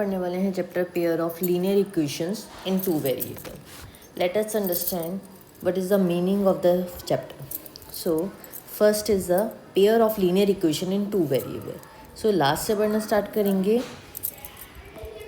पढ़ने वाले हैं chapter pair of linear equations in two variable. Late us understand what is the meaning of the chapter. So first is the pair of linear equation in two variable. So last से पढ़ना start करेंगे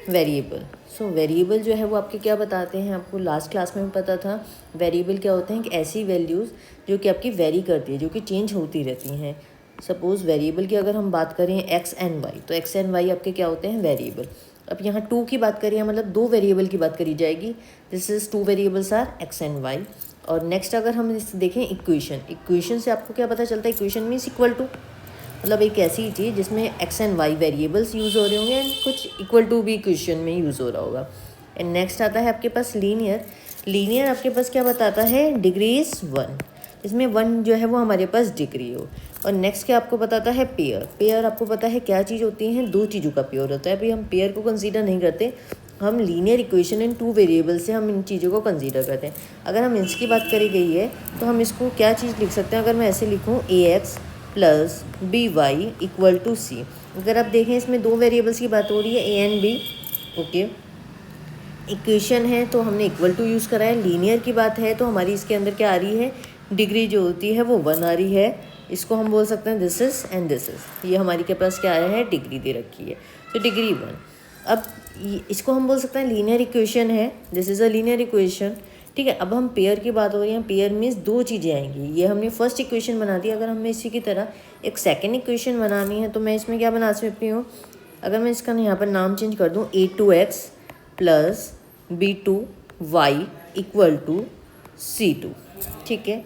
variable. So variable जो है वो आपके क्या बताते हैं, आपको लास्ट क्लास में भी पता था. वेरिएबल क्या होते हैं कि ऐसी वैल्यूज़ जो कि आपकी वेरी करती है, जो कि चेंज होती रहती हैं. सपोज़ वेरिएबल की अगर हम बात करें एक्स एंड वाई, तो एक्स एंड वाई आपके क्या होते हैं, वेरिएबल. अब यहाँ टू की बात करिए, मतलब दो वेरिएबल की बात करी जाएगी. This is two variables are X and Y. और नेक्स्ट अगर हम इस देखें इक्वेशन, इक्वेशन से आपको क्या पता चलता है, इक्वेशन मीन्स इक्वल टू, मतलब एक ऐसी चीज़ जिसमें X and Y variables use हो रहे होंगे एंड कुछ इक्वल टू भी इक्वेशन में यूज़ हो रहा होगा. एंड नेक्स्ट आता है आपके पास लीनियर. लीनियर आपके पास क्या बताता है, डिग्री इज़ वन, इसमें वन जो है वो हमारे पास डिग्री हो. और नेक्स्ट क्या आपको बताता है, पेयर. पेयर आपको पता है क्या चीज़ होती है, दो चीज़ों का पेयर होता है. अभी हम पेयर को कंसीडर नहीं करते, हम linear equation in two variable से हम इन चीज़ों को कंसीडर करते हैं. अगर हम इसकी बात करी गई है तो हम इसको क्या चीज़ लिख सकते हैं, अगर मैं ऐसे लिखूँ A X plus B Y equal to C. अगर आप देखें इसमें दो वेरिएबल्स की बात हो रही है, A and B. Okay, equation है तो हमने इक्वल टू यूज़ करा है. लीनियर की बात है तो हमारी इसके अंदर क्या आ रही है, डिग्री जो होती है वो वन आ रही है. इसको हम बोल सकते हैं this is and this is. ये हमारी के पास क्या आया है, डिग्री दे रखी है, तो डिग्री वन. अब इसको हम बोल सकते हैं लीनियर इक्वेशन है, this is a linear equation. ठीक है, अब हम पेयर की बात हो रही है. पेयर मीन्स दो चीज़ें आएंगी. ये हमने फर्स्ट इक्वेशन बना दी. अगर हमें इसी की तरह एक सेकेंड इक्वेशन बनानी है तो मैं इसमें क्या बना सकती हूँ, अगर मैं इसका यहाँ पर नाम चेंज कर दूँ, A two X plus B two Y equal to C two. ठीक है,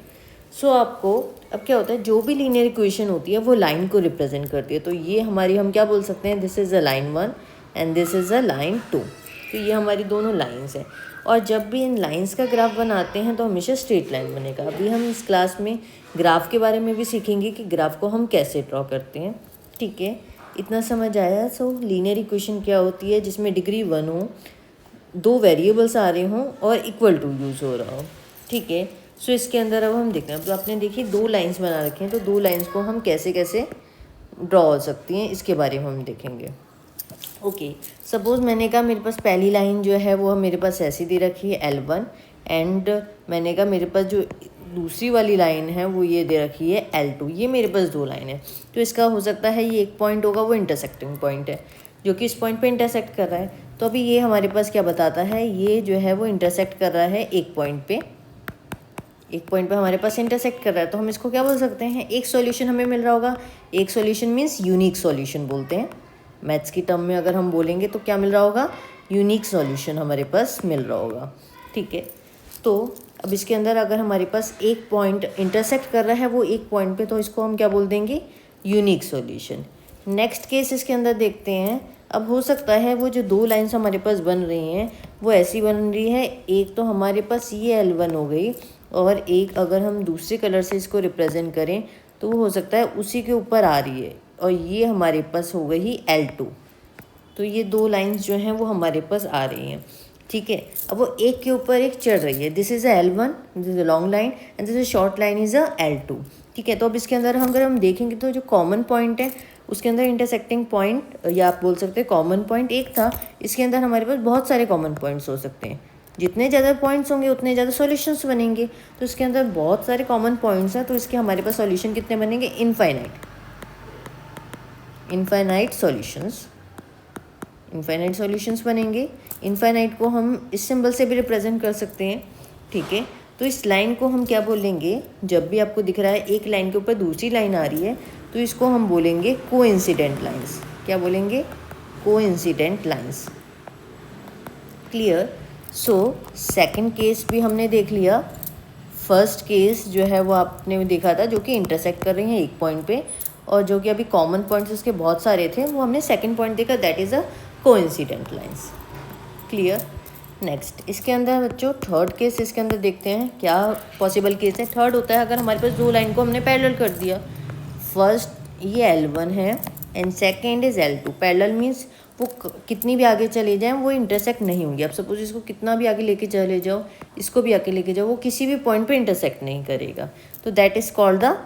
सो आपको अब क्या होता है, जो भी लीनियर इक्वेशन होती है वो लाइन को रिप्रेजेंट करती है. तो ये हमारी हम क्या बोल सकते हैं, this is a line one and this is a line two. तो ये हमारी दोनों लाइंस हैं. और जब भी इन लाइंस का ग्राफ बनाते हैं तो हमेशा स्ट्रेट लाइन बनेगा. अभी हम इस क्लास में ग्राफ के बारे में भी सीखेंगे कि ग्राफ को हम कैसे ड्रॉ करते हैं. ठीक है, इतना समझ आया. सो लीनियर इक्वेशन क्या होती है, जिसमें डिग्री वन हो, दो वेरिएबल्स आ रहे हों और इक्वल टू यूज़ हो रहा हो. ठीक है, सो इसके अंदर अब हम देखते हैं. तो आपने देखिए दो लाइंस बना रखे हैं, तो दो लाइंस को हम कैसे कैसे ड्रॉ हो सकती हैं इसके बारे में हम देखेंगे. ओके, सपोज़ मैंने कहा मेरे पास पहली लाइन जो है वो मेरे पास ऐसी दे रखी है L1, एंड मैंने कहा मेरे पास जो दूसरी वाली लाइन है वो ये दे रखी है L2. ये मेरे पास दो लाइन है. तो इसका हो सकता है ये एक पॉइंट होगा, वो इंटरसेक्टिंग पॉइंट है जो कि इस पॉइंट पे इंटरसेक्ट कर रहा है. तो अभी ये हमारे पास क्या बताता है, ये जो है वो इंटरसेक्ट कर रहा है एक पॉइंट पे, एक पॉइंट पे हमारे पास इंटरसेक्ट कर रहा है. तो हम इसको क्या बोल सकते हैं, एक सॉल्यूशन हमें मिल रहा होगा. एक सॉल्यूशन मीन्स यूनिक सॉल्यूशन बोलते हैं. मैथ्स की टर्म में अगर हम बोलेंगे तो क्या मिल रहा होगा, यूनिक सॉल्यूशन हमारे पास मिल रहा होगा. ठीक है, तो अब इसके अंदर अगर हमारे पास एक पॉइंट इंटरसेक्ट कर रहा है वो एक पॉइंट पे, तो इसको हम क्या बोल देंगे, यूनिक सॉल्यूशन. नेक्स्ट केस इसके अंदर देखते हैं. अब हो सकता है वो जो दो लाइन्स हमारे पास बन रही हैं वो ऐसी बन रही है, एक तो हमारे पास ये L1 हो गई और एक अगर हम दूसरे कलर से इसको रिप्रेजेंट करें तो वो हो सकता है उसी के ऊपर आ रही है और ये हमारे पास हो गई L2. तो ये दो लाइंस जो हैं वो हमारे पास आ रही हैं. ठीक है, अब वो एक के ऊपर एक चढ़ रही है. This is a L1, this is a long line and this is short line is a L2. ठीक है, तो अब इसके अंदर अगर हम देखेंगे तो जो कॉमन पॉइंट है उसके अंदर इंटरसेक्टिंग पॉइंट, या आप बोल सकते हैं कॉमन पॉइंट एक था. इसके अंदर हमारे पास बहुत सारे कॉमन पॉइंट्स हो सकते हैं. जितने ज़्यादा पॉइंट्स होंगे उतने ज़्यादा सॉल्यूशंस बनेंगे. तो इसके अंदर बहुत सारे कॉमन पॉइंट्स हैं, तो इसके हमारे पास सॉल्यूशन कितने बनेंगे, इनफाइनाइट सॉल्यूशंस. इनफाइनाइट सॉल्यूशंस बनेंगे. इनफाइनाइट को हम इस सिंबल से भी रिप्रेजेंट कर सकते हैं. ठीक है, तो इस लाइन को हम क्या बोलेंगे, जब भी आपको दिख रहा है एक लाइन के ऊपर दूसरी लाइन आ रही है तो इसको हम बोलेंगे कोइंसिडेंट लाइंस. क्या बोलेंगे, coincident lines. Clear. So second case भी हमने देख लिया. फर्स्ट केस जो है वो आपने देखा था जो कि इंटरसेक्ट कर रही हैं एक पॉइंट पे, और जो कि अभी कॉमन पॉइंट्स उसके बहुत सारे थे वो हमने सेकंड पॉइंट देखा, that is a coincident lines. Clear. Next इसके अंदर बच्चों थर्ड केस इसके अंदर देखते हैं क्या पॉसिबल केस है. थर्ड होता है अगर हमारे पास दो लाइन को हमने पैरेलल कर दिया. फर्स्ट ये L1 है and second is L2. Parallel means वो कितनी भी आगे चले जाएं वो इंटरसेक्ट नहीं होंगी. आप सपोज इसको कितना भी आगे लेके चले जाओ, इसको भी आगे लेके जाओ, वो किसी भी पॉइंट पे इंटरसेक्ट नहीं करेगा. तो that is called the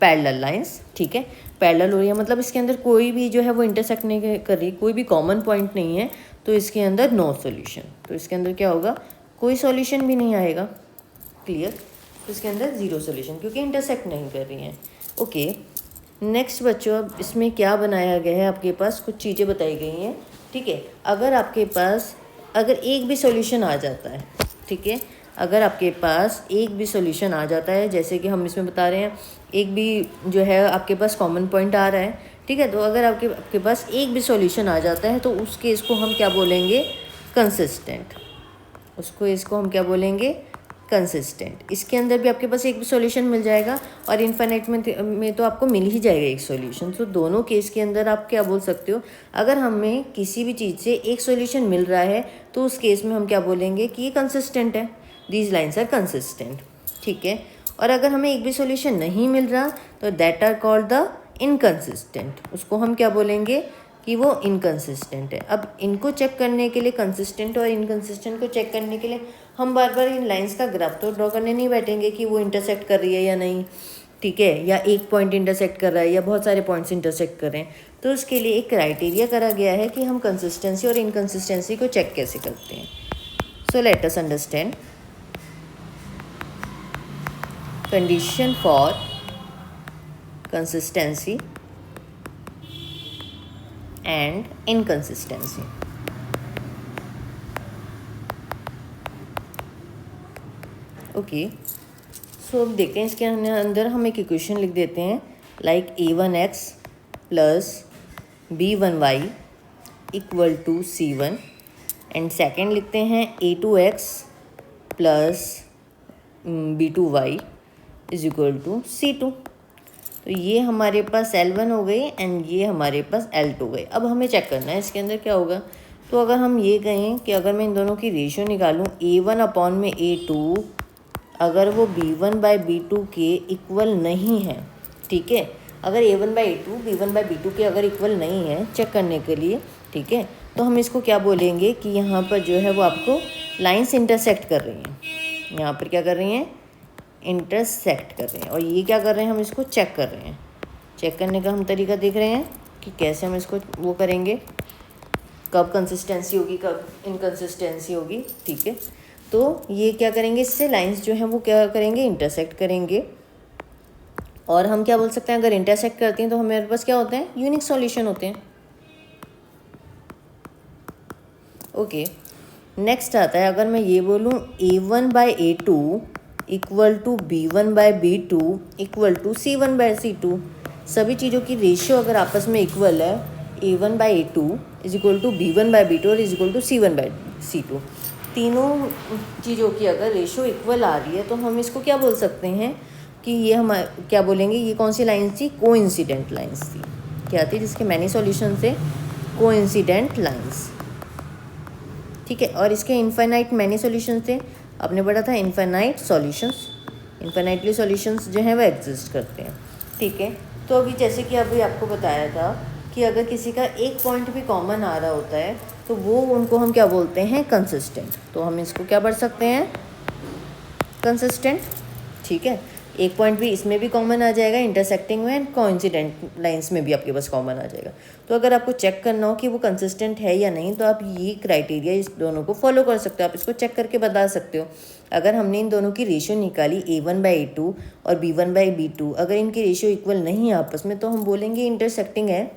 parallel lines, ठीक है। पैरेलल हो रही है मतलब इसके अंदर कोई भी जो है वो इंटरसेक्ट नहीं कर रही, कोई भी कॉमन पॉइंट नहीं है, तो इसके अंदर नो सॉल्यूशन। तो इसके अंदर क्या होगा, कोई सॉल्यूशन भी नहीं आएगा, क्लियर। तो इसके अंदर ज़ीरो सॉल्यूशन क्योंकि इंटरसेक्ट नहीं कर रही हैं। ओके, नेक्स्ट बच्चों, अब इसमें क्या बनाया गया है, आपके पास कुछ चीज़ें बताई गई हैं, ठीक है। अगर आपके पास अगर एक भी सॉल्यूशन आ जाता है, ठीक है, अगर आपके पास एक भी सॉल्यूशन आ जाता है, जैसे कि हम इसमें बता रहे हैं एक भी जो है आपके पास कॉमन पॉइंट आ रहा है, ठीक है, तो अगर आपके पास एक भी सॉल्यूशन आ जाता है तो उस केस को हम क्या बोलेंगे, कंसिस्टेंट। उसको इसको हम क्या बोलेंगे, कंसिस्टेंट। इसके अंदर भी आपके पास एक भी सॉल्यूशन मिल जाएगा और इनफाइनाइट में तो आपको मिल ही जाएगा एक सॉल्यूशन। तो दोनों केस के अंदर आप क्या बोल सकते हो, अगर हमें किसी भी चीज़ से एक सॉल्यूशन मिल रहा है तो उस केस में हम क्या बोलेंगे कि ये कंसिस्टेंट है, दीज लाइन्स आर कंसिस्टेंट, ठीक है। और अगर हमें एक भी सॉल्यूशन नहीं मिल रहा तो that are called the inconsistent, उसको हम क्या बोलेंगे कि वो इनकंसिस्टेंट है। अब इनको चेक करने के लिए, कंसिस्टेंट और इनकंसिस्टेंट को चेक करने के लिए हम बार बार इन लाइंस का ग्राफ तो ड्रॉ करने नहीं बैठेंगे कि वो इंटरसेक्ट कर रही है या नहीं, ठीक है, या एक पॉइंट इंटरसेक्ट कर रहा है या बहुत सारे पॉइंट्स इंटरसेक्ट कर रहे हैं। तो उसके लिए एक क्राइटेरिया करा गया है कि हम कंसिस्टेंसी और इनकंसिस्टेंसी को चेक कैसे करते हैं। So let us understand condition for consistency and inconsistency. Okay, so अब देखते हैं इसके अंदर हम एक इक्वेशन लिख देते हैं like a1x plus b1y equal to c1 and second लिखते हैं a2x plus b2y is equal to C2। तो ये हमारे पास L1 हो गई एंड ये हमारे पास L2 हो गई। अब हमें चेक करना है इसके अंदर क्या होगा। तो अगर हम ये कहें कि अगर मैं इन दोनों की रेशियो निकालूं A1 अपॉन में A2, अगर वो B1/B2 के इक्वल नहीं है, ठीक है, अगर A1/A2 B1/B2 के अगर इक्वल नहीं है चेक करने के लिए, ठीक है, तो हम इसको क्या बोलेंगे कि यहाँ पर जो है वो आपको लाइन्स इंटरसेक्ट कर रही हैं, यहाँ पर क्या कर रही हैं, इंटरसेक्ट कर रहे हैं। और ये क्या कर रहे हैं, हम इसको चेक कर रहे हैं। चेक करने का हम तरीका देख रहे हैं कि कैसे हम इसको वो करेंगे, कब कंसिस्टेंसी होगी कब इनकंसिस्टेंसी होगी, ठीक है। तो ये क्या करेंगे, इससे लाइंस जो हैं वो क्या करेंगे, इंटरसेक्ट करेंगे। और हम क्या बोल सकते हैं, अगर इंटरसेक्ट करती हैं तो हमारे पास क्या होते हैं, यूनिक सॉल्यूशन होते हैं। ओके, नेक्स्ट आता है, अगर मैं ये बोलूँ A1/A2 equal to B1/B2 equal to C1/C2, सभी चीज़ों की रेशियो अगर आपस में इक्वल है, A1/A2 is equal to B1/B2 और इज इक्वल टू C1/C2, तीनों चीज़ों की अगर रेशियो इक्वल आ रही है तो हम इसको क्या बोल सकते हैं कि ये हम क्या बोलेंगे, ये कौन सी लाइन्स थी, कोइंसिडेंट लाइन्स थी। क्या थी, जिसके मैनी सॉल्यूशन थे, कोइंसिडेंट लाइन्स, ठीक है। और इसके इनफाइनाइट मैनी सॉल्यूशंस थे, आपने पढ़ा था इनफाइनाइट सॉल्यूशंस, इनफाइनाइटली सॉल्यूशंस जो हैं वो एग्जिस्ट करते हैं, ठीक है। तो अभी जैसे कि अभी आपको बताया था कि अगर किसी का एक पॉइंट भी कॉमन आ रहा होता है तो वो उनको हम क्या बोलते हैं, कंसिस्टेंट। तो हम इसको क्या पढ़ सकते हैं, कंसिस्टेंट, ठीक है। एक पॉइंट भी इसमें भी कॉमन आ जाएगा इंटरसेक्टिंग में, एंड कोइंसिडेंट लाइंस में भी आपके पास कॉमन आ जाएगा। तो अगर आपको चेक करना हो कि वो कंसिस्टेंट है या नहीं तो आप ये क्राइटेरिया इस दोनों को फॉलो कर सकते हो, आप इसको चेक करके बता सकते हो। अगर हमने इन दोनों की रेशियो निकाली A1/A2 और B1/B2, अगर इनकी रेशियो इक्वल नहीं है आपस में तो हम बोलेंगे इंटरसेक्टिंग है,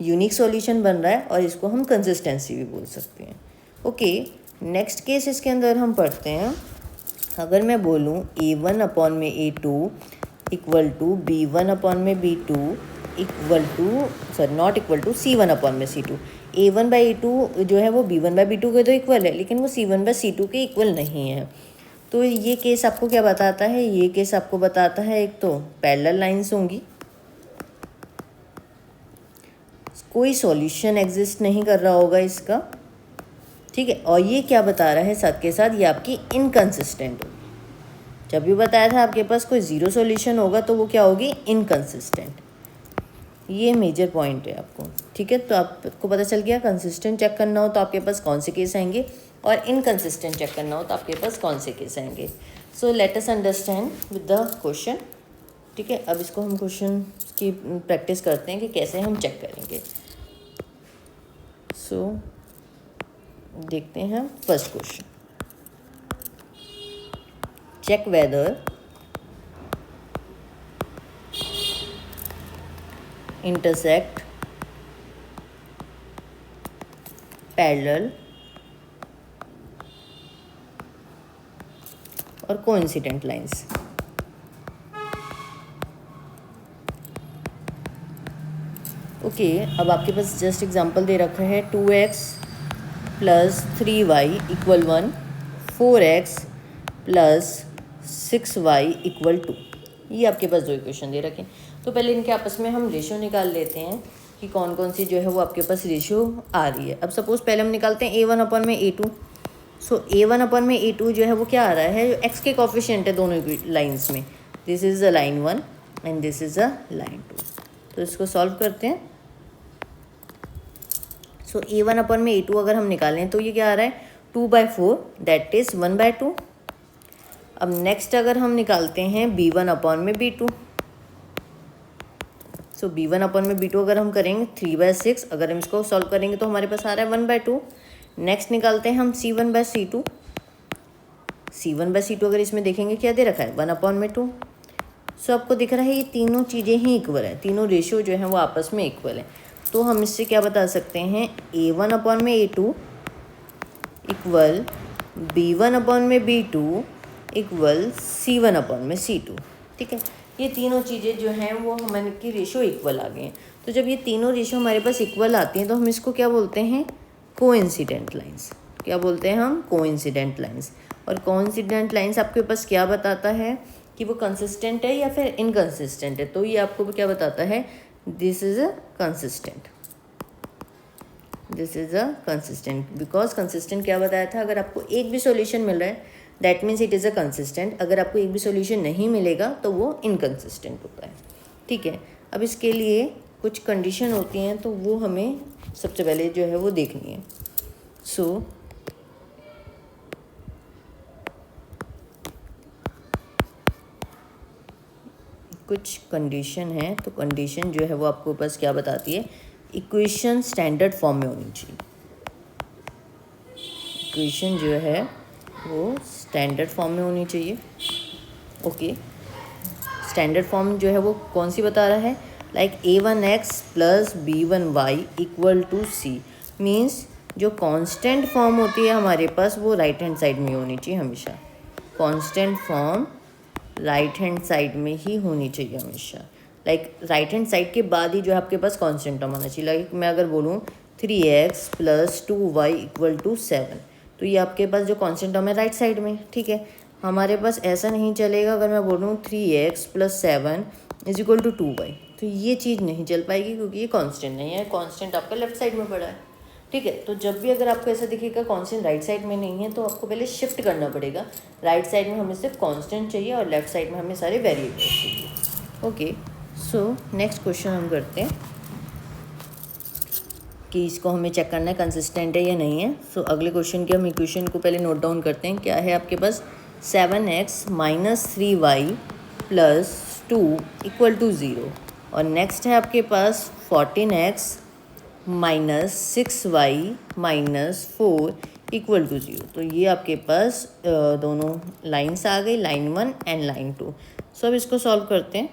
यूनिक सॉल्यूशन बन रहा है, और इसको हम कंसिस्टेंसी भी बोल सकते हैं। ओके, नेक्स्ट केस इसके अंदर हम पढ़ते हैं। अगर मैं बोलूँ A1 अपॉन में A2 equal to B1 upon में B2 equal to not equal to C1 upon में C2, A1/A2 जो है वो B1/B2 के तो इक्वल है लेकिन वो C1/C2 के इक्वल नहीं है। तो ये केस आपको क्या बताता है, ये केस आपको बताता है एक तो पैरेलल लाइंस होंगी, कोई सॉल्यूशन एग्जिस्ट नहीं कर रहा होगा इसका, ठीक है। और ये क्या बता रहा है साथ के साथ, ये आपकी इनकंसिस्टेंट होगी। जब भी बताया था आपके पास कोई ज़ीरो सॉल्यूशन होगा तो वो क्या होगी, इनकंसिस्टेंट। ये मेजर पॉइंट है आपको, ठीक है। तो आपको पता चल गया, कंसिस्टेंट चेक करना हो तो आपके पास कौन से केस आएंगे और इनकंसिस्टेंट चेक करना हो तो आपके पास कौन से केस आएंगे। सो let us understand with the question. ठीक है, अब इसको हम क्वेश्चन की प्रैक्टिस करते हैं कि कैसे हम चेक करेंगे। सो देखते हैं first question, check whether intersect parallel और कोइंसिडेंट लाइंस। ओके, अब आपके पास जस्ट एग्जांपल दे रखा है 2x plus 3y equal 1, 4x plus 6y equal 2। ये आपके पास दो इक्वेशन दे रखे हैं। तो पहले इनके आपस में हम रेशियो निकाल लेते हैं कि कौन कौन सी जो है वो आपके पास रेशियो आ रही है। अब सपोज़ पहले हम निकालते हैं a1/a2। सो a1/a2 जो है वो क्या आ रहा है, जो x के कोफिशिएंट है दोनों लाइंस में, this is a line 1 and this is a line 2। तो इसको सॉल्व करते हैं। सो a1/a2 अगर हम निकालें तो ये क्या आ रहा है 2/4, दैट इज़ 1/2। अब नेक्स्ट अगर हम निकालते हैं b1/b2, सो b1/b2 अगर हम करेंगे 3/6, अगर हम इसको सॉल्व करेंगे तो हमारे पास आ रहा है 1/2। नेक्स्ट निकालते हैं हम c1/c2। c1/c2 अगर इसमें देखेंगे क्या दे रखा है 1/2। सो आपको दिख रहा है ये तीनों चीज़ें ही इक्वल है, तीनों रेशियो जो है वो आपस में इक्वल है। तो हम इससे क्या बता सकते हैं, a1/a2 equal b1/b2 equal c1/c2। ठीक है, ये तीनों चीज़ें जो हैं वो हमारे की रेशियो इक्वल आ गई हैं। तो जब ये तीनों रेशियो हमारे पास इक्वल आती हैं तो हम इसको क्या बोलते हैं, कोइंसिडेंट लाइंस। क्या बोलते हैं हम, कोइंसिडेंट लाइंस। और कोइंसिडेंट लाइंस आपके पास क्या बताता है कि वो कंसिस्टेंट है या फिर इनकंसिस्टेंट है। तो ये आपको क्या बताता है, this is a consistent, this is a consistent. Because consistent क्या बताया था, अगर आपको एक भी सॉल्यूशन मिल रहा है that means it is a consistent, अगर आपको एक भी सॉल्यूशन नहीं मिलेगा तो वो इनकंसिस्टेंट होता है। ठीक है, अब इसके लिए कुछ कंडीशन होती हैं तो वो हमें सबसे पहले जो है वो देखनी है। सो कुछ कंडीशन है, तो कंडीशन जो है वो आपको पास क्या बताती है, इक्वेशन स्टैंडर्ड फॉर्म में होनी चाहिए। इक्वेशन जो है वो स्टैंडर्ड फॉर्म में होनी चाहिए। ओके, स्टैंडर्ड फॉर्म जो है वो कौन सी बता रहा है, like a1x plus b1y equal to c, means जो कांस्टेंट फॉर्म होती है हमारे पास वो राइट हैंड साइड में होनी चाहिए हमेशा। Constant form right hand side में ही होनी चाहिए हमेशा। लाइक राइट हैंड साइड के बाद ही जो है आपके पास कांस्टेंट टर्म आना चाहिए। लाइक मैं अगर बोलूँ 3x plus 2y equal to 7, तो ये आपके पास जो कांस्टेंट टर्म है राइट साइड में। ठीक है, हमारे पास ऐसा नहीं चलेगा अगर मैं बोलूँ 3x plus 7 is equal to 2y, तो ये चीज़ नहीं चल पाएगी क्योंकि ये कांस्टेंट नहीं है, कांस्टेंट आपका लेफ्ट साइड में पड़ा है। ठीक है, तो जब भी अगर आपको ऐसा दिखेगा कांस्टेंट राइट साइड में नहीं है तो आपको पहले शिफ्ट करना पड़ेगा। राइट साइड में हमें सिर्फ कांस्टेंट चाहिए और लेफ्ट साइड में हमें सारे वेरिएबल्स चाहिए। ओके, सो नेक्स्ट क्वेश्चन हम करते हैं कि इसको हमें चेक करना है कंसिस्टेंट है या नहीं है। सो अगले क्वेश्चन के हम इक्वेशन को पहले नोट डाउन करते हैं। क्या है आपके पास, 7x minus 3y plus 2 equal to 0, और नेक्स्ट है आपके पास 14x minus 6y minus 4 equal to 0। तो ये आपके पास दोनों लाइन्स आ गई, लाइन 1 एंड लाइन 2। सो अब इसको सॉल्व करते हैं।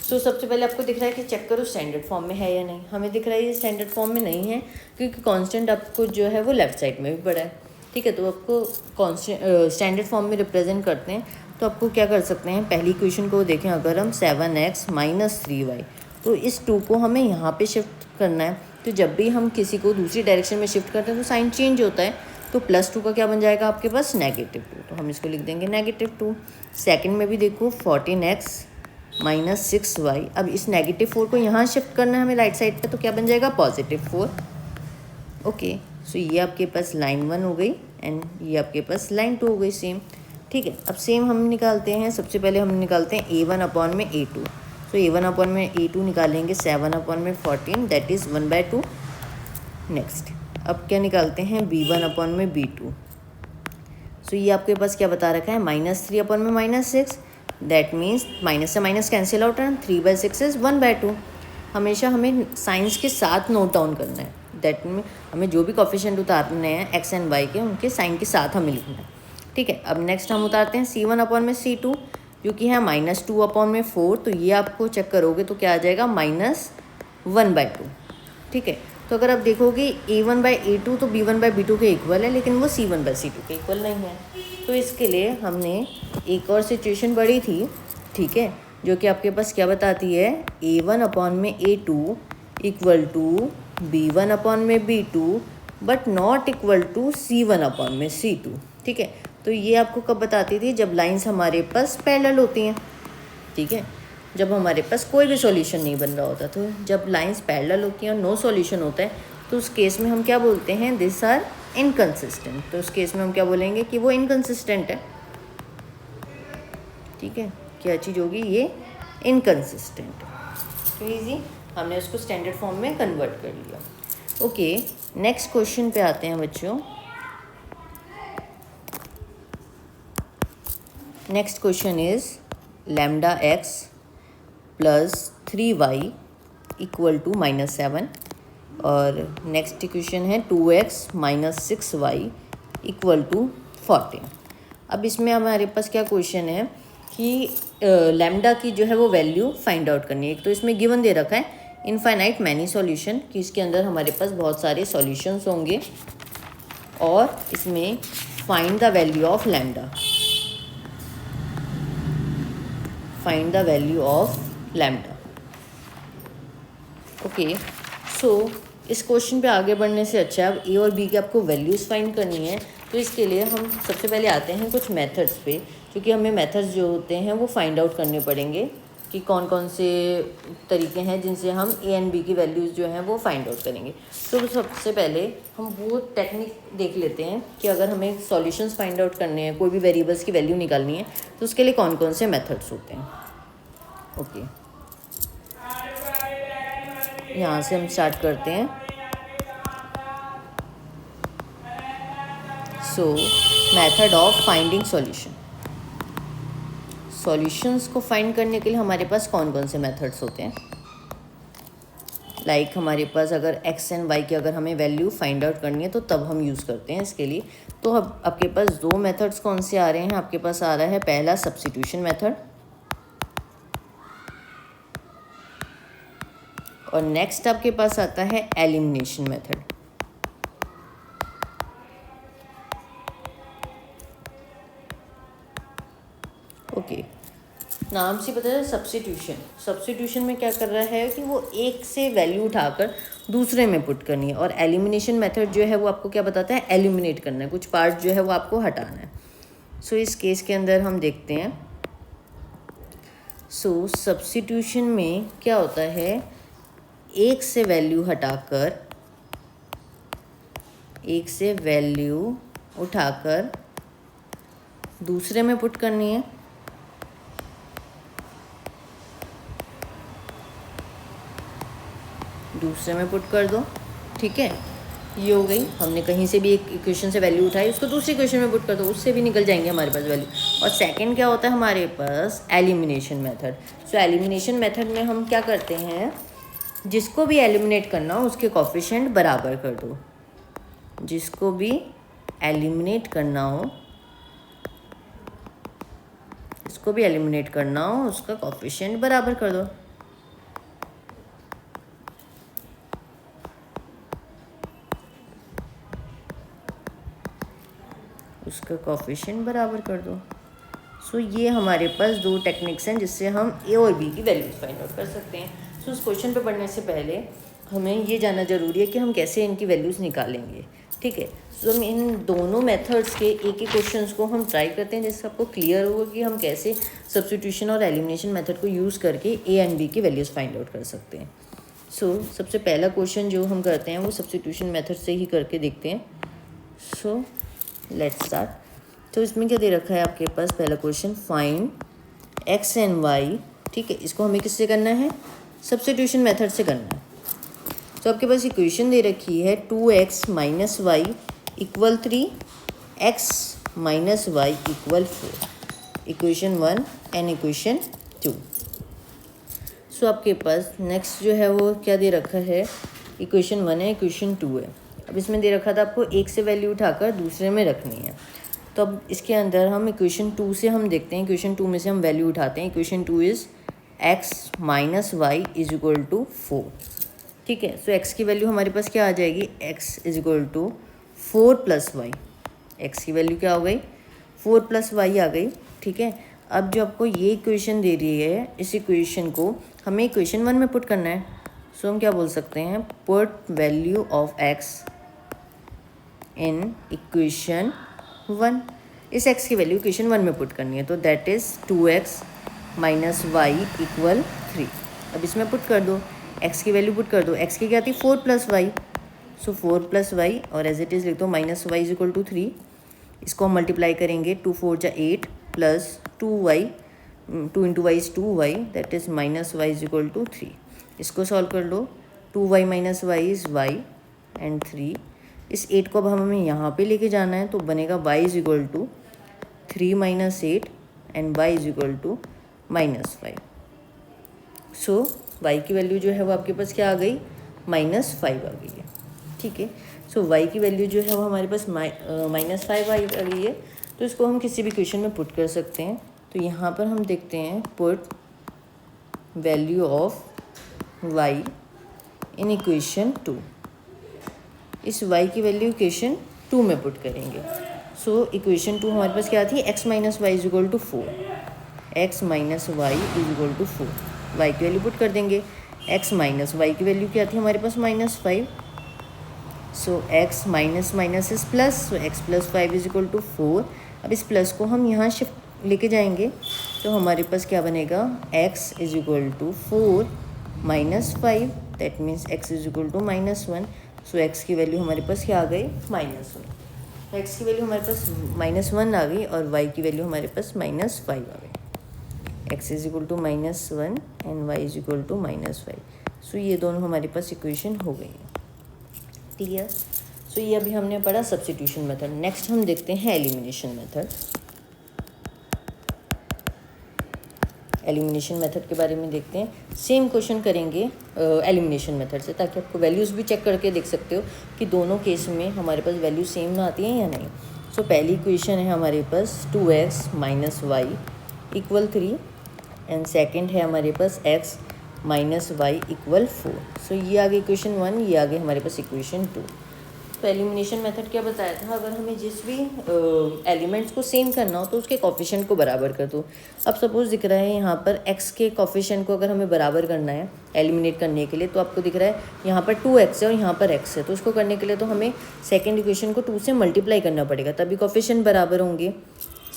सो सबसे पहले आपको दिख रहा है कि चेक करो स्टैंडर्ड फॉर्म में है या नहीं। हमें दिख रहा है ये स्टैंडर्ड फॉर्म में नहीं है क्योंकि कांस्टेंट आपको जो है वो लेफ्ट साइड में भी पड़ा है। ठीक है, तो आपको कांस्टेंट स्टैंडर्ड फॉर्म में रिप्रेजेंट करते हैं तो आपको क्या कर सकते हैं, पहली इक्वेशन को देखें अगर हम 7x माइनस 3y, तो इस 2 को हमें यहाँ पे शिफ्ट करना है। तो जब भी हम किसी को दूसरी डायरेक्शन में शिफ्ट करते हैं तो साइन चेंज होता है, तो +2 का क्या बन जाएगा आपके पास, -2, तो हम इसको लिख देंगे -2। सेकेंड में भी देखो 14x माइनस 6y, अब इस -4 को यहाँ शिफ्ट करना है हमें राइट साइड पे, तो क्या बन जाएगा +4। ओके, सो ये आपके पास लाइन 1 हो गई एंड ये आपके पास लाइन 2 हो गई सेम। ठीक है, अब सेम हम निकालते हैं। सबसे पहले हम निकालते हैं a1/a2। सो a1/a2 निकालेंगे 7/14, दैट इज़ 1/2। नेक्स्ट अब क्या निकालते हैं b1/b2। सो ये आपके पास क्या बता रखा है, -3/-6, दैट मीन्स माइनस से माइनस कैंसिल आउट है, 3/6 इज़ 1/2। हमेशा हमें साइंस के साथ नोट डाउन करना है। दैट मीन हमें जो भी कोफिशिएंट उतारने हैं एक्स एंड वाई के, उनके साइन के साथ हमें लिखना है। ठीक है, अब नेक्स्ट हम उतारते हैं C1/C2 जो कि है -2/4। तो ये आपको चेक करोगे तो क्या आ जाएगा, -1/2। ठीक है, तो अगर आप देखोगे A1/A2 तो B1/B2 के इक्वल है, लेकिन वो C1/C2 के इक्वल नहीं है। तो इसके लिए हमने एक और सिचुएशन पढ़ी थी, ठीक है, जो कि आपके पास क्या बताती है, A1/A2 equal to B1/B2 but not equal to C1/C2। ठीक है, तो ये आपको कब बताती थी, जब लाइंस हमारे पास पैरेलल होती हैं। ठीक है, जब हमारे पास कोई भी सॉल्यूशन नहीं बन रहा होता, तो जब लाइंस पैरेलल होती हैं और नो सॉल्यूशन होता है, तो उस केस में हम क्या बोलते हैं, दिस आर इनकंसिस्टेंट। तो उस केस में हम क्या बोलेंगे कि वो इनकंसिस्टेंट है। ठीक है, क्या चीज़ होगी, ये इनकंसिस्टेंट। तो ईजी, हमने उसको स्टैंडर्ड फॉर्म में कन्वर्ट कर लिया। ओके, नेक्स्ट क्वेश्चन पे आते हैं बच्चों। Next question is λx + 3y = -7 और नेक्स्ट इक्वेशन है 2x - 6y = 14। अब इसमें हमारे पास क्या क्वेश्चन है कि लैम्डा की जो है वो वैल्यू फाइंड आउट करनी है। एक तो इसमें गिवन दे रखा है इनफाइनाइट मैनी सॉल्यूशन, कि इसके अंदर हमारे पास बहुत सारे सॉल्यूशंस होंगे, और इसमें find the value of lambda, find the value of lambda. Okay, so इस क्वेश्चन पे आगे बढ़ने से अच्छा है, अब ए और बी की आपको वैल्यूज़ फाइंड करनी है। तो इसके लिए हम सबसे पहले आते हैं कुछ मेथड्स पे, क्योंकि हमें मेथड्स जो होते हैं वो फाइंड आउट करने पड़ेंगे कि कौन कौन से तरीके हैं जिनसे हम ए एंड बी की वैल्यूज़ जो हैं वो फाइंड आउट करेंगे। तो सबसे पहले हम वो टेक्निक देख लेते हैं कि अगर हमें सॉल्यूशंस फाइंड आउट करने हैं, कोई भी वेरिएबल्स की वैल्यू निकालनी है, तो उसके लिए कौन कौन से मेथड्स होते हैं। ओके, यहाँ से हम स्टार्ट करते हैं। सो method of finding solution, solutions को फाइंड करने के लिए हमारे पास कौन कौन से मेथड्स होते हैं। लाइक हमारे पास अगर एक्स एंड वाई की अगर हमें वैल्यू फाइंड आउट करनी है तो तब हम यूज़ करते हैं इसके लिए। तो अब आपके पास दो मेथड्स कौन से आ रहे हैं, आपके पास आ रहा है पहला सब्स्टिट्यूशन मेथड, और नेक्स्ट आपके पास आता है एलिमिनेशन मेथड। ओके, नाम से पता है सब्स्टिट्यूशन, सब्स्टिट्यूशन में क्या कर रहा है कि वो एक से वैल्यू उठाकर दूसरे में पुट करनी है, और एलिमिनेशन मेथड जो है वो आपको क्या बताता है, एलिमिनेट करना है, कुछ पार्ट जो है वो आपको हटाना है। सो इस केस के अंदर हम देखते हैं। सो सब्स्टिट्यूशन में क्या होता है, एक से वैल्यू हटाकर, एक से वैल्यू उठाकर दूसरे में पुट करनी है। दूसरे में पुट कर दो। ठीक है, ये हो गई, हमने कहीं से भी एक इक्वेशन से वैल्यू उठाई, उसको दूसरी इक्वेशन में पुट कर दो, उससे भी निकल जाएंगे हमारे पास वैल्यू। और सेकंड क्या होता है हमारे पास, एलिमिनेशन मेथड। सो एलिमिनेशन मेथड में हम क्या करते हैं, जिसको भी एलिमिनेट करना हो उसके कोफिशिएंट बराबर कर दो, जिसको भी एलिमिनेट करना हो, इसको भी एलिमिनेट करना हो, उसका कोफिशिएंट बराबर कर दो। उसका कोफिशिएंट बराबर कर दो। सो ये हमारे पास दो टेक्निक्स हैं जिससे हम ए और बी की वैल्यूज फाइंड आउट कर सकते हैं। सो उस क्वेश्चन पे पढ़ने से पहले हमें ये जानना ज़रूरी है कि हम कैसे इनकी वैल्यूज़ निकालेंगे। ठीक है, सो हम इन दोनों मेथड्स के एक एक क्वेश्चंस को हम ट्राई करते हैं, जिससे आपको क्लियर होगा कि हम कैसे सब्स्टिट्यूशन और एलिमिनेशन मेथड को यूज़ करके ए एंड बी की वैल्यूज़ फाइंड आउट कर सकते हैं। सो सबसे पहला क्वेश्चन जो हम करते हैं वो सब्स्टिट्यूशन मेथड से ही करके देखते हैं। So let's start. तो इसमें क्या दे रखा है आपके पास, पहला question, find X and Y. ठीक है, इसको हमें किससे करना है, सब्स्टिट्यूशन मेथड से करना है। तो आपके पास इक्वेशन दे रखी है 2x - y = 3, x - y = 4। Equation 1 and equation 2। सो आपके पास नेक्स्ट जो है वो क्या दे रखा है, इक्वेशन 1 है, इक्वेशन 2 है। अब इसमें दे रखा था आपको एक से वैल्यू उठाकर दूसरे में रखनी है। तो अब इसके अंदर हम इक्वेशन 2 से हम देखते हैं, इक्वेशन 2 में से हम वैल्यू उठाते हैं। Equation 2 is x minus Y is equal to 4। ठीक है, सो x की वैल्यू हमारे पास क्या आ जाएगी, x is equal to 4 plus Y. X की वैल्यू क्या हो गई, 4 प्लस वाई आ गई। ठीक है, अब जो आपको ये इक्वेशन दे रही है, इस इक्वेशन को हमें इक्वेशन 1 में पुट करना है। सो हम क्या बोल सकते हैं, put value of x in equation 1। इस x की वैल्यू इक्वेशन 1 में पुट करनी है, तो that is 2x minus Y equal 3। अब इसमें पुट कर दो, x की वैल्यू पुट कर दो। x की क्या थी, 4 plus Y, so 4 plus Y और एज इट इज़ लिख दो minus Y is equal to 3। इसको हम मल्टीप्लाई करेंगे, 2 4 जा 8 plus 2y, 2 into Y is 2y, that is minus Y is equal to 3। इसको सॉल्व कर लो, 2y minus Y is y and 3। इस 8 को अब हमें यहाँ पे लेके जाना है, तो बनेगा y is equal to 3 minus 8 and y is equal to minus 5। So y की वैल्यू जो है वो आपके पास क्या आ गई, -5 आ गई है। ठीक है, सो y की वैल्यू जो है वो हमारे पास -5 आ गई है। तो इसको हम किसी भी इक्वेशन में पुट कर सकते हैं। तो यहाँ पर हम देखते हैं, put value of y in equation 2। इस y की वैल्यू इक्वेशन 2 में पुट करेंगे। सो इक्वेशन 2 हमारे पास क्या थी, x minus Y is equal to 4। x minus Y is equal to 4, y की वैल्यू पुट कर देंगे। x माइनस वाई की वैल्यू क्या थी हमारे पास, -5। So x minus minus is plus, so x plus 5 is equal to 4। अब इस प्लस को हम यहाँ शिफ्ट लेके जाएंगे, तो हमारे पास क्या बनेगा, x is equal to 4 minus 5, that means x is equal to -1। So x की वैल्यू हमारे पास क्या आ गई, -1। तो x की वैल्यू हमारे पास -1 आ गई और y की वैल्यू हमारे पास -5 आ गई। x is equal to -1 and y is equal to -5। So ये दोनों हमारे पास इक्वेशन हो गई है। क्लियर। सो ये अभी हमने पढ़ा सब्स्टिट्यूशन मेथड। नेक्स्ट हम देखते हैं एलिमिनेशन मेथड। एलिमिनेशन मेथड के बारे में देखते हैं। सेम क्वेश्चन करेंगे एलिमिनेशन मेथड से, ताकि आपको वैल्यूज़ भी चेक करके देख सकते हो कि दोनों केस में हमारे पास वैल्यू सेम आती हैं या नहीं। सो पहली इक्वेशन है हमारे पास 2x minus Y equal 3 and second है हमारे पास x minus Y equal 4। So ये आ गई इक्वेशन 1, ये आ गई हमारे पास इक्वेशन 2। तो एलिमिनेशन मेथड क्या बताया था, अगर हमें जिस भी एलिमेंट्स को सेम करना हो तो उसके कोफिशिएंट को बराबर कर दो। अब सपोज दिख रहा है यहाँ पर x के कोफिशिएंट को अगर हमें बराबर करना है एलिमिनेट करने के लिए, तो आपको दिख रहा है यहाँ पर 2x है और यहाँ पर x है, तो उसको करने के लिए तो हमें सेकेंड इक्वेशन को 2 से मल्टीप्लाई करना पड़ेगा, तभी कोफिशिएंट बराबर होंगे।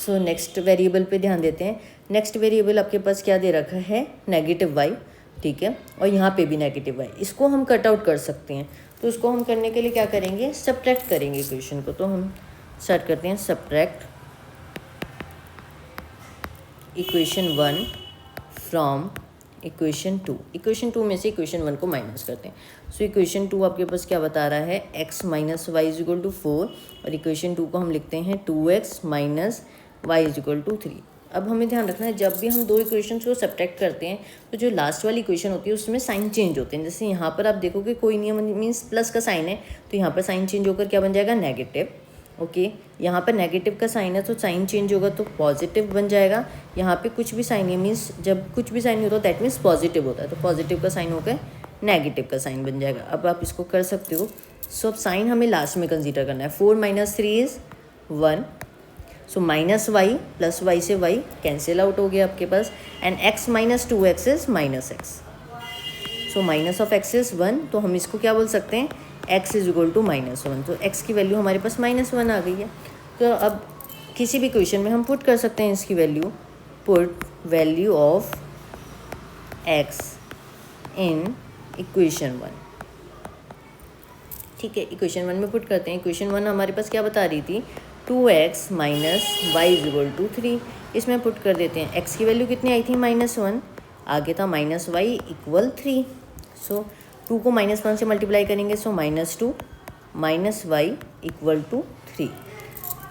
सो नेक्स्ट वेरिएबल पे ध्यान देते हैं। नेक्स्ट वेरिएबल आपके पास क्या दे रखा है, -y, ठीक है, और यहाँ पे भी -y। इसको हम कट आउट कर सकते हैं, तो उसको हम करने के लिए क्या करेंगे, सब्ट्रैक्ट करेंगे इक्वेशन को। तो हम स्टार्ट करते हैं, subtract equation 1 from equation 2। Equation 2 में से इक्वेशन 1 को माइनस करते हैं। सो इक्वेशन 2 आपके पास क्या बता रहा है, x minus Y is equal to 4 और इक्वेशन 2 को हम लिखते हैं 2x minus Y is equal to 3। अब हमें ध्यान रखना है, जब भी हम दो इक्वेशंस को सब्ट्रैक्ट करते हैं तो जो लास्ट वाली इक्वेशन होती है उसमें साइन चेंज होते हैं। जैसे यहाँ पर आप देखोगे कोई नियम मीन्स प्लस का साइन है, तो यहाँ पर साइन चेंज होकर क्या बन जाएगा, नेगेटिव। ओके, यहाँ पर नेगेटिव का साइन है तो साइन चेंज होगा तो पॉजिटिव बन जाएगा। यहाँ पे कुछ भी साइन है मीन्स जब कुछ भी साइन नहीं होता दैट मीन्स पॉजिटिव होता है, तो पॉजिटिव का साइन होकर नेगेटिव का साइन बन जाएगा। अब आप इसको कर सकते हो। सो अब साइन हमें लास्ट में कंसीडर करना है। 4 minus 3 is 1, so minus Y plus Y से वाई कैंसिल आउट हो गया आपके पास, and x minus 2x is minus X. So minus of x is 1, तो हम इसको क्या बोल सकते हैं, x इज इक्वल टू -1। तो x की वैल्यू हमारे पास -1 आ गई है। तो अब किसी भी इक्वेशन में हम पुट कर सकते हैं इसकी value, put value of x in equation 1। ठीक है, इक्वेशन 1 में पुट करते हैं। इक्वेशन 1 हमारे पास क्या बता रही थी, 2x minus Y is equal to 3। इसमें पुट कर देते हैं, x की वैल्यू कितनी आई थी, -1, आगे था माइनस वाई इक्वल 3। सो 2 को -1 से मल्टीप्लाई करेंगे, so -2 minus Y equal to 3।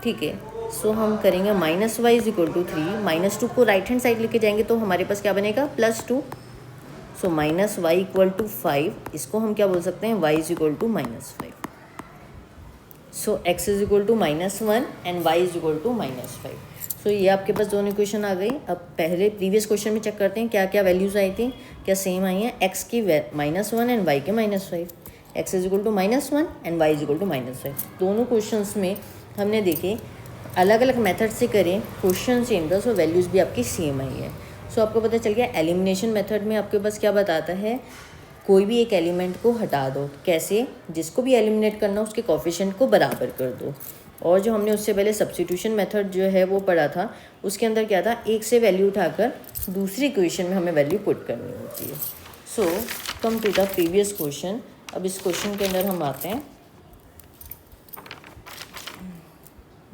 ठीक है, सो हम करेंगे minus Y is equal to 3, -2 को राइट हैंड साइड लेके जाएंगे तो हमारे पास क्या बनेगा +2। So minus Y equal to 5, इसको हम क्या बोल सकते हैं Y is equal to -5। So x is equal to -1 and y is equal to -5। So ये आपके पास दोनों इक्वेशन आ गई। अब पहले प्रीवियस क्वेश्चन में चेक करते हैं क्या क्या वैल्यूज़ आई थी, क्या सेम आई हैं। x की -1 एंड y के -5, x is equal to -1 and y is equal to -5। दोनों क्वेश्चंस में हमने देखे अलग अलग मेथड से करें, क्वेश्चन सेम था, सो वैल्यूज़ भी आपकी सेम आई है। सो आपको पता चल गया एलिमिनेशन मेथड में आपके पास क्या बताता है, कोई भी एक एलिमेंट को हटा दो। कैसे? जिसको भी एलिमिनेट करना उसके कोफिशिएंट को बराबर कर दो। और जो हमने उससे पहले सब्स्टिट्यूशन मेथड जो है वो पढ़ा था, उसके अंदर क्या था, एक से वैल्यू उठाकर दूसरी इक्वेशन में हमें वैल्यू पुट करनी होती है। So come to the previous question. अब इस क्वेश्चन के अंदर हम आते हैं,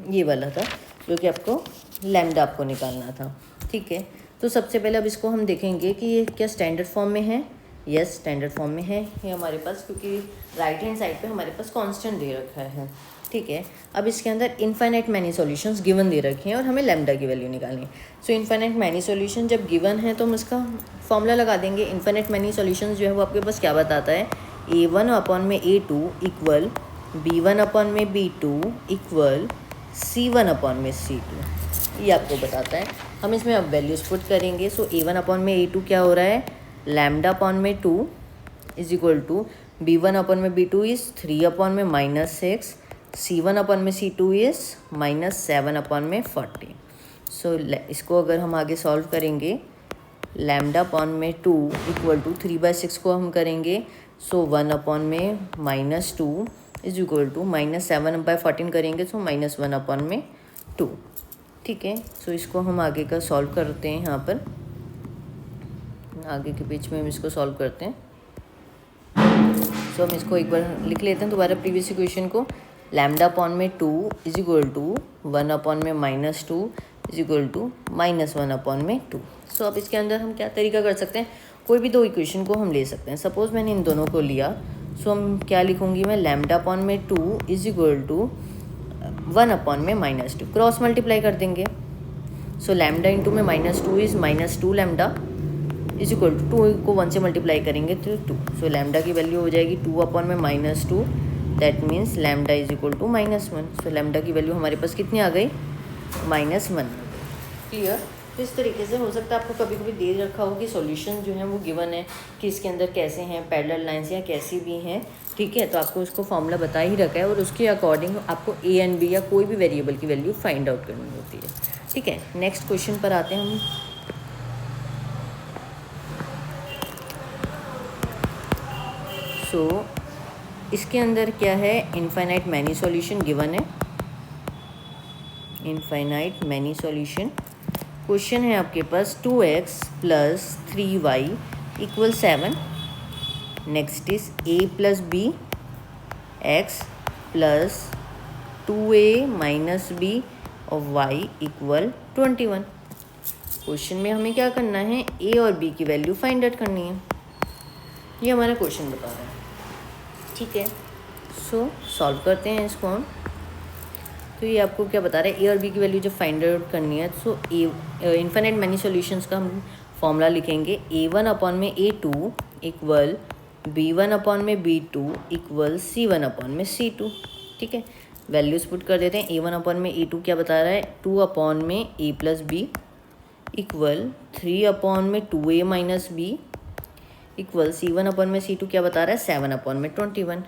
ये वाला था जो कि आपको लैम्डा आपको निकालना था। ठीक है, तो सबसे पहले अब इसको हम देखेंगे कि ये क्या स्टैंडर्ड फॉर्म में है। यस, स्टैंडर्ड फॉर्म में है ये हमारे पास, क्योंकि राइट हैंड साइड पे हमारे पास कांस्टेंट दे रखा है। ठीक है, अब इसके अंदर इनफाइनाइट मैनी सॉल्यूशंस गिवन दे रखे हैं और हमें लैम्डा की वैल्यू निकालनी है। सो इनफाइनाइट मैनी सॉल्यूशन जब गिवन है तो हम इसका फॉर्मूला लगा देंगे। इनफाइनाइट मैनी सॉल्यूशंस जो है वो आपके पास क्या बताता है, A1 अपॉन में A2 इक्वल B1 अपॉन में B2 इक्वल C1 अपॉन में C2, ये आपको बताता है। हम इसमें अब वैल्यूज पुट करेंगे। सो A1 अपॉन में A2 क्या हो रहा है, लैम्डा अपॉन में 2 is equal to B1 upon में B2 इज़ 3 अपॉन में -6, C1 अपॉन में C2 इज़ -7 अपॉन में 40। सो इसको अगर हम आगे सॉल्व करेंगे, लैम्डा अपॉन में 2 इक्वल टू 3/6 को हम करेंगे, सो 1 अपॉन में -2 इज इक्वल टू -7/14 करेंगे, सो -1 अपॉन में 2। ठीक है, सो इसको हम आगे का सॉल्व करते हैं। यहाँ पर आगे के पेज में हम इसको सॉल्व करते हैं। सो हम इसको एक बार लिख लेते हैं दोबारा प्रीवियस इक्वेशन को। लैम्डा अपॉन में 2 इज इक्वल टू 1 अपॉन में -2 इज इक्वल टू -1 अपॉन में 2। सो अब इसके अंदर हम क्या तरीका कर सकते हैं, कोई भी दो इक्वेशन को हम ले सकते हैं। सपोज़ मैंने इन दोनों को लिया, सो हम क्या लिखूँगी मैं, लैम्डा अपॉन में 2 इज इक्वल टू 1 अपॉन में -2, क्रॉस मल्टीप्लाई कर देंगे। सो लैम्डा इंटू में -2 is -2 lambda is equal to 2 को 1 से मल्टीप्लाई करेंगे तो 2। सो लैम्डा की वैल्यू हो जाएगी 2 अपॉन में -2, that means lambda is equal to -1। So lambda की वैल्यू हमारे पास कितनी आ गई, -1। क्लियर? तो इस तरीके से हो सकता है आपको कभी कभी दे रखा हो कि सॉल्यूशन जो है वो गिवन है कि इसके अंदर कैसे हैं, पैरेलल लाइंस या कैसी भी हैं। ठीक है, तो आपको उसको फॉर्मूला बता ही रखा है और उसके अकॉर्डिंग आपको A एंड B या कोई भी वेरिएबल की वैल्यू फाइंड आउट करनी होती है। ठीक है, नेक्स्ट क्वेश्चन पर आते हैं हम। सो इसके अंदर क्या है, इनफाइनाइट मैनी सॉल्यूशन गिवन है, इनफाइनाइट मैनी सॉल्यूशन। क्वेश्चन है आपके पास 2x + 3y = 7। Next is a + b x + 2a - b और y = 21। क्वेश्चन में हमें क्या करना है, a और b की वैल्यू फाइंड आउट करनी है, ये हमारा क्वेश्चन बता रहा है। ठीक है, सो सॉल्व करते हैं इसको हम। तो ये आपको क्या बता रहा है, ए और बी की वैल्यू जब फाइंड आउट करनी है, सो इनफाइनाइट मैनी सॉल्यूशंस का हम फॉर्मूला लिखेंगे। A1 अपॉन में A2 इक्वल B1 अपॉन में B2 इक्वल C1 अपॉन में C2। ठीक है, वैल्यूज पुट कर देते हैं। A1 अपॉन में A2 क्या बता रहा है, 2 अपॉन में A + b इक्वल 3 अपॉन में 2a - b equal C1 upon में C2 क्या बता रहा है, 7 अपॉन में 21।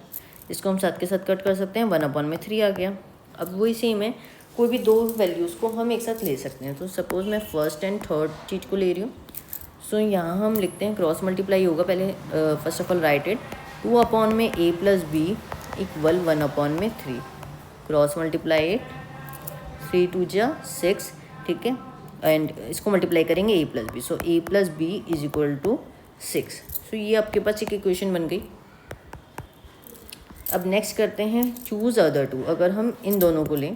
इसको हम साथ के साथ कट कर सकते हैं, 1 अपॉन में 3 आ गया। अब वही सेम है, कोई भी दो वैल्यूज़ को हम एक साथ ले सकते हैं। तो सपोज़ मैं फर्स्ट एंड थर्ड चीज़ को ले रही हूँ। सो यहाँ हम लिखते हैं क्रॉस मल्टीप्लाई होगा पहले। First of all right it, 2 upon में A + b इक्वल 1 अपॉन में 3, क्रॉस मल्टीप्लाई इट, 3 × 2 = 6। ठीक है, एंड इसको मल्टीप्लाई करेंगे A + b, so A + b = 6। सो ये आपके पास एक इक्वेशन बन गई। अब नेक्स्ट करते हैं चूज़ अदर टू। अगर हम इन दोनों को लें,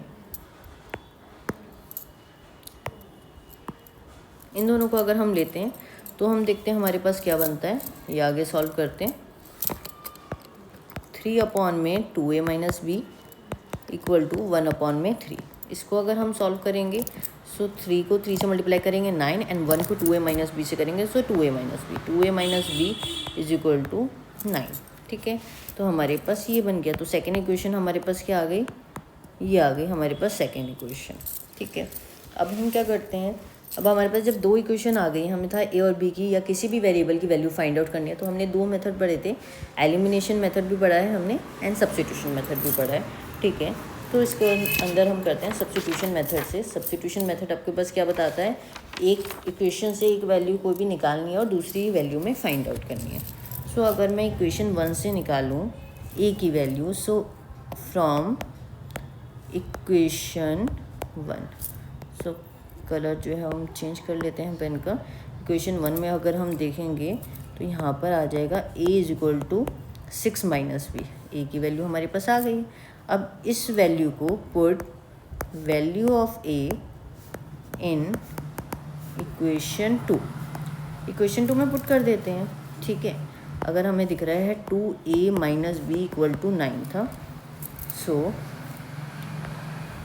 इन दोनों को अगर हम लेते हैं तो हम देखते हैं हमारे पास क्या बनता है। ये आगे सॉल्व करते हैं। 3 अपॉन में 2a - b equal to 1 upon में 3। इसको अगर हम सॉल्व करेंगे सो 3 को 3 से मल्टीप्लाई करेंगे 9 एंड 1 को 2a माइनस बी से करेंगे so 2a minus B is equal to 9। ठीक है, तो हमारे पास ये बन गया। तो सेकेंड इक्वेशन हमारे पास क्या आ गई, ये आ गई हमारे पास सेकेंड इक्वेशन। ठीक है, अब हम क्या करते हैं, अब हमारे पास जब दो इक्वेशन आ गई, हमें था ए और बी की या किसी भी वेरिएबल की वैल्यू फाइंड आउट करनी है, तो हमने दो मेथड पढ़े थे, एलिमिनेशन मेथड भी पढ़ा है हमने एंड सब्स्टिट्यूशन मेथड भी पढ़ा है। ठीक है, तो इसके अंदर हम करते हैं सब्स्टिट्यूशन मेथड से। सब्स्टिट्यूशन मेथड आपके पास क्या बताता है, एक इक्वेशन से एक वैल्यू कोई भी निकालनी है और दूसरी वैल्यू में फाइंड आउट करनी है। सो अगर मैं इक्वेशन 1 से निकालूँ ए की value, so from equation 1, so colour जो है हम चेंज कर लेते हैं पेन का। इक्वेशन 1 में अगर हम देखेंगे तो यहाँ पर आ जाएगा a is equal to 6 minus B. A की वैल्यू हमारे पास आ गई। अब इस वैल्यू को put value of a in equation 2, equation 2 में पुट कर देते हैं। ठीक है, अगर हमें दिख रहा है 2a minus B equal to 9 था, सो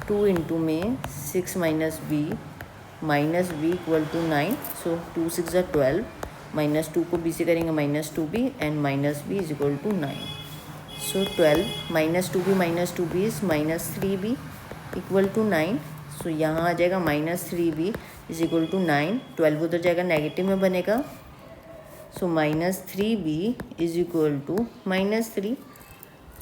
2 इंटू में 6 माइनस बी इक्वल टू 9, सो 2 6 ज़ा 12, माइनस 2 को बी से करेंगे minus 2b and minus B is equal to 9। So 12 minus 2b is minus 3b equal to 9। So यहाँ आ जाएगा minus 3b is equal to 9, 12 उधर जाएगा नेगेटिव में बनेगा, so minus 3b is equal to minus 3।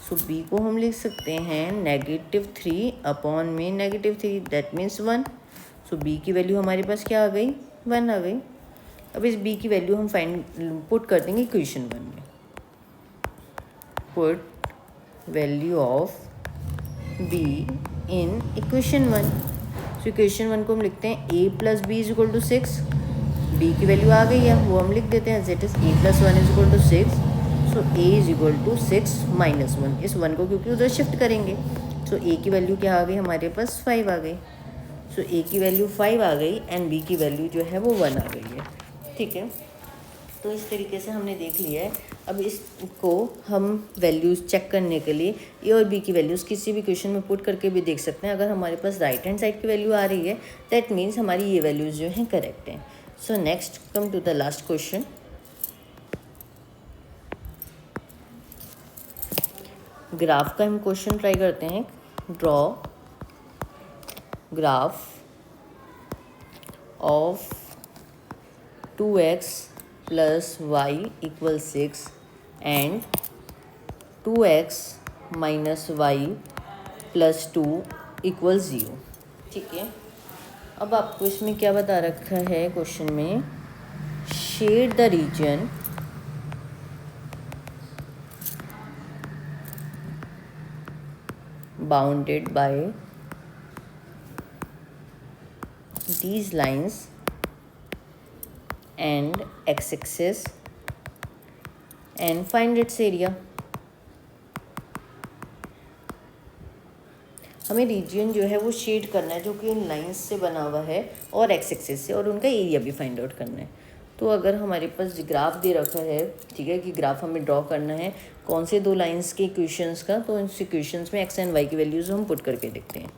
So b को हम लिख सकते हैं -3 अपॉन में -3, दैट मीन्स 1। सो b की वैल्यू हमारे पास क्या आ गई, 1 आ गई। अब इस b की वैल्यू हम पुट कर देंगे इक्वेशन 1 में। Put value of b in equation 1। So equation 1 को हम लिखते हैं a plus b is equal to 6। b की वैल्यू आ गई है, वो हम लिख देते हैं that is a plus 1 is equal to 6। So a is equal to 6 minus 1, इस 1 को क्योंकि उधर शिफ्ट करेंगे। सो a की वैल्यू क्या आ गई हमारे पास, 5 आ गई। सो a की वैल्यू 5 आ गई एंड b की वैल्यू जो है वो 1 आ गई है। ठीक है, तो इस तरीके से हमने देख लिया है। अब इसको हम वैल्यूज़ चेक करने के लिए ए और बी की वैल्यूज़ किसी भी क्वेश्चन में पुट करके भी देख सकते हैं। अगर हमारे पास राइट हैंड साइड की वैल्यू आ रही है दैट मीन्स हमारी ये वैल्यूज़ जो हैं करेक्ट हैं। So next come to the last question. Graph का हम क्वेश्चन ट्राई करते हैं। Draw graph of 2x plus y equal 6 and 2x minus Y plus 2 equal 0। ठीक है, अब आपको इसमें क्या बता रखा है क्वेश्चन में, shade the region bounded by these lines and x-axis and find its area। हमें रीजन जो है वो शेड करना है जो कि इन लाइंस से बना हुआ है और x-axis से, और उनका एरिया भी फाइंड आउट करना है। तो अगर हमारे पास ग्राफ दे रखा है, ठीक है, कि ग्राफ हमें ड्रॉ करना है कौन से दो लाइंस के इक्वेशंस का, तो इन इक्वेशंस में x एंड y की वैल्यूज़ हम पुट करके देखते हैं।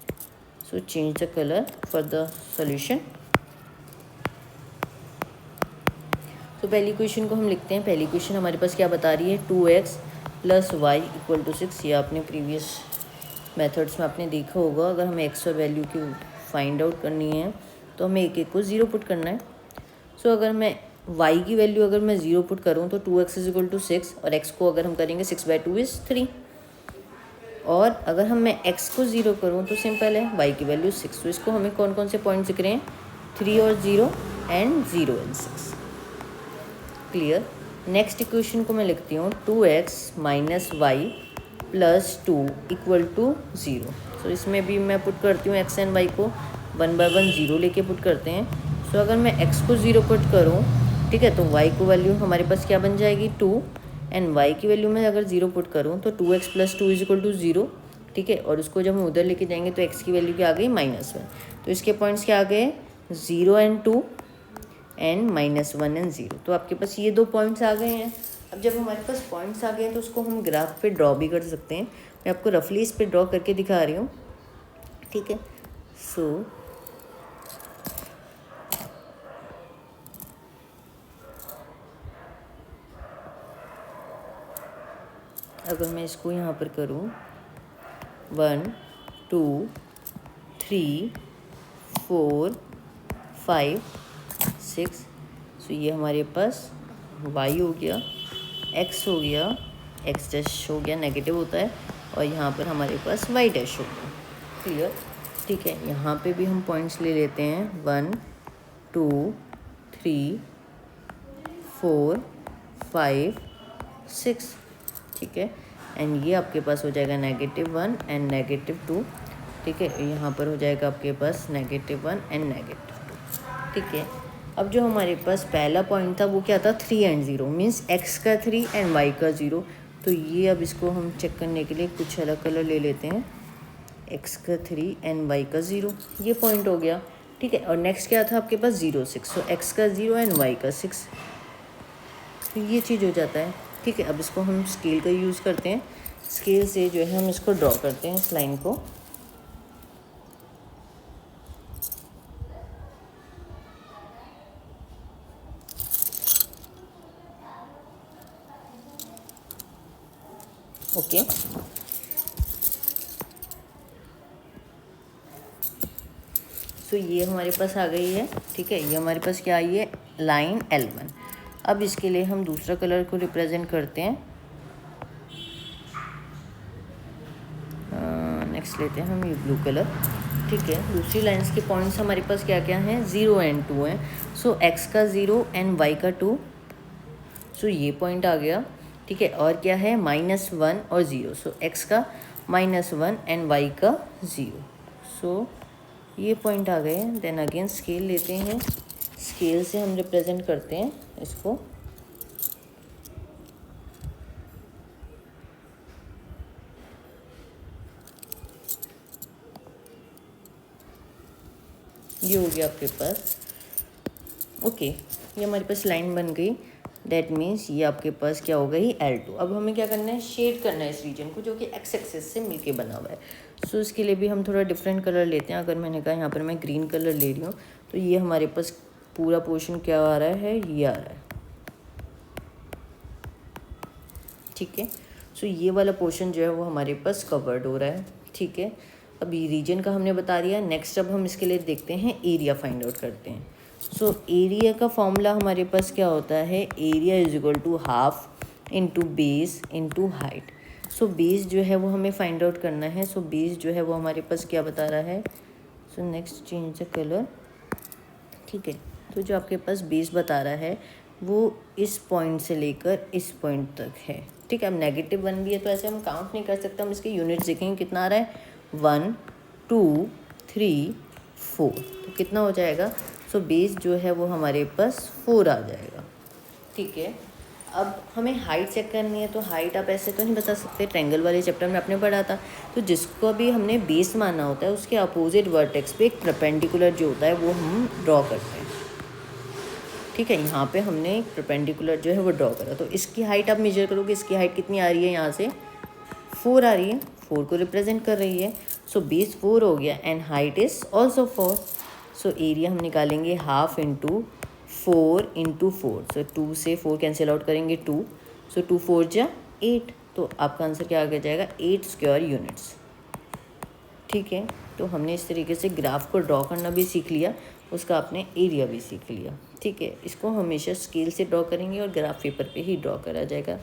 So change the colour for the solution. तो पहली इक्वेशन को हम लिखते हैं। पहली इक्वेशन हमारे पास क्या बता रही है, 2x plus y equal to 6। ये आपने प्रीवियस मेथड्स में आपने देखा होगा। अगर हमें x और वैल्यू की फाइंड आउट करनी है तो हमें एक एक को 0 पुट करना है। सो अगर मैं y की वैल्यू अगर मैं 0 पुट करूँ तो 2x इज इक्वल टू 6 और x को अगर हम करेंगे 6/2 इज़ 3। और अगर हम मैं x को 0 करूँ तो सिंपल है, y की वैल्यू 6। तो इसको हमें कौन कौन से पॉइंट्स दिख रहे हैं, 3 और 0 and 0 and 6। Clear. Next equation को मैं लिखती हूँ 2x minus Y plus 2 equal to 0। So इसमें भी मैं पुट करती हूँ x एंड y को 1 बाय 1 0 लेके पुट करते हैं। सो अगर मैं x को 0 पुट करूँ, ठीक है, तो y को वैल्यू हमारे पास क्या बन जाएगी 2 एंड y की वैल्यू में अगर 0 पुट करूँ तो 2x plus 2 is equal to 0। ठीक है, और उसको जब हम उधर लेके जाएंगे तो x की वैल्यू क्या आ गई -1। तो इसके पॉइंट्स क्या आ गए 0 एंड 2 एंड -1 एंड 0। तो आपके पास ये दो पॉइंट्स आ गए हैं। अब जब हमारे पास पॉइंट्स आ गए हैं तो उसको हम ग्राफ पे ड्रॉ भी कर सकते हैं। मैं आपको रफली इस पे ड्रॉ करके दिखा रही हूँ। ठीक है, सो अगर मैं इसको यहाँ पर करूँ 1 2 3 4 5 6, सो ये हमारे पास y हो गया, x हो गया, x डैश हो गया, नेगेटिव होता है, और यहाँ पर हमारे पास y डैश हो गया। क्लियर? ठीक है, यहाँ पे भी हम पॉइंट्स ले लेते हैं 1 2 3 4 5 6, ठीक है, एंड ये आपके पास हो जाएगा -1 एंड -2, ठीक है, यहाँ पर हो जाएगा आपके पास -1 एंड -2, ठीक है। अब जो हमारे पास पहला पॉइंट था वो क्या था, 3 एंड 0, मीन्स x का 3 एंड y का 0। तो ये अब इसको हम चेक करने के लिए कुछ अलग कलर ले लेते हैं, x का 3 एंड y का 0, ये पॉइंट हो गया, ठीक है। और नेक्स्ट क्या था आपके पास 0 6, सो x का 0 एंड y का 6, तो ये चीज़ हो जाता है, ठीक है। अब इसको हम स्केल का यूज़ करते हैं, स्केल से जो है हम इसको ड्रॉ करते हैं इस लाइन को। ओके, सो ये हमारे पास आ गई है, ठीक है, ये हमारे पास क्या आई है, लाइन L1। अब इसके लिए हम दूसरा कलर को रिप्रेजेंट करते हैं, नेक्स्ट लेते हैं हम ये ब्लू कलर, ठीक है। दूसरी लाइंस के पॉइंट्स हमारे पास क्या क्या हैं, 0 एंड 2 हैं, सो x का 0 एंड y का 2, सो ये पॉइंट आ गया, ठीक है। और क्या है, -1 और 0, सो x का -1 एंड y का 0, सो ये पॉइंट आ गए। देन अगेन स्केल लेते हैं, स्केल से हम रिप्रेजेंट करते हैं इसको, ये हो गया आपके पास, ओके, ये हमारे पास लाइन बन गई। दैट मीन्स ये आपके पास क्या हो गई, L2। अब हमें क्या करना है, शेड करना है इस रीजन को जो कि x एक्सिस से मिलके बना हुआ है। सो इसके लिए भी हम थोड़ा डिफरेंट कलर लेते हैं। अगर मैंने कहा यहाँ पर मैं ग्रीन कलर ले रही हूँ, तो ये हमारे पास पूरा पोर्शन क्या आ रहा है, ये आ रहा है, ठीक है। सो ये वाला पोर्शन जो है वो हमारे पास कवर्ड हो रहा है, ठीक है। अभी रीजन का हमने बता दिया। नेक्स्ट अब हम इसके लिए देखते हैं एरिया फाइंड आउट करते हैं। सो एरिया का फॉर्मूला हमारे पास क्या होता है, area is equal to half into base into height. So base जो है वो हमें फाइंड आउट करना है। सो बेस जो है वो हमारे पास क्या बता रहा है, so next change the colour, ठीक है। तो जो आपके पास बेस बता रहा है वो इस पॉइंट से लेकर इस पॉइंट तक है, ठीक है। अब -1 भी है तो ऐसे हम काउंट नहीं कर सकते, हम इसके यूनिट्स देखेंगे कितना आ रहा है, 1 2 3 4, तो कितना हो जाएगा। सो बेस जो है वो हमारे पास 4 आ जाएगा, ठीक है। अब हमें हाइट चेक करनी है, तो हाइट आप ऐसे तो नहीं बता सकते, ट्रायंगल वाले चैप्टर में आपने पढ़ा था। तो जिसको भी हमने बेस माना होता है उसके अपोजिट वर्टेक्स पे एक परपेंडिकुलर जो होता है वो हम ड्रॉ करते हैं, ठीक है। यहाँ पे हमने एक परपेंडिकुलर जो है वो ड्रॉ करा, तो इसकी हाइट आप मेजर करोगे, इसकी हाइट कितनी आ रही है, यहाँ से 4 आ रही है, 4 को रिप्रेजेंट कर रही है। सो बेस 4 हो गया and height is also 4। So area हम निकालेंगे हाफ इंटू 4 इंटू 4, सो 2 से 4 कैंसिल आउट करेंगे 2, सो 2 4 जा 8, तो आपका आंसर क्या आ जाएगा, 8 स्क्वायर यूनिट्स, ठीक है। तो हमने इस तरीके से ग्राफ को ड्रॉ करना भी सीख लिया, उसका आपने एरिया भी सीख लिया, ठीक है। इसको हमेशा स्केल से ड्रॉ करेंगे और ग्राफ पेपर पे ही ड्रॉ करा जाएगा।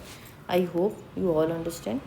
I hope you all understand.